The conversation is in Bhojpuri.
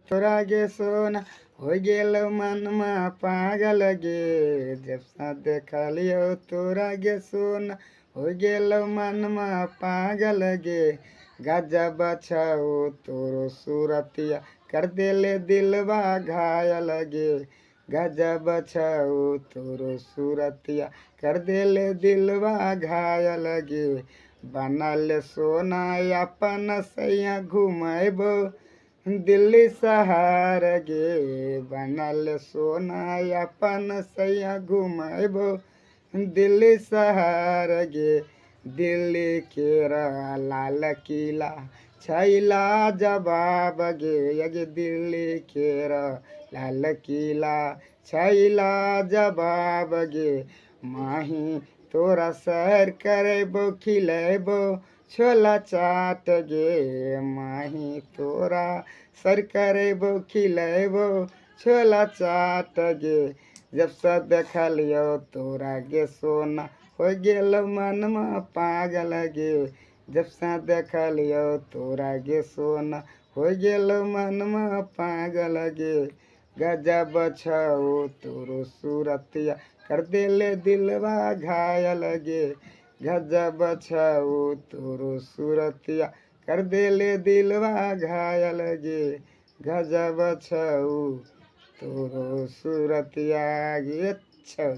तोरा गे सोना हो गेल मनमा पागल गे जब सा देखलियो तोरा गे सोना हो गेल मनमा पागल गे गजब छौ तोरो सूरतिया कर देले दिलवा घायल गे गजब छौ तोरो सूरतिया कर देले दिलवा घायल गे बनल सोना अपन सैया घुमैबो दिल्ली शहर गे बनल सोना अपन सैया घुमैबो दिल्ली शहर गे दिल्ली के लाल किला छैला जवाब गे यगे दिल्ली के लाल किला छैला जवाब गे माही तोरा सैर करेबो खिलेबो छोला चाट गे माही तोरा सर करेबो खिलेबो छोला चाट गे जब से देखलियो तोरा गे सोना हो गेल मनमा पागल गे जब से देखलियो तोरा गे सोना हो गेल मनमा पागल गे गजब छौ तोरो सूरतिया कर देले दिलवा घायल गे गजब छौ तोरो सूरतिया कर देले दिलवा घायल गे गजब छौ तोरो सूरतिया गे छौ।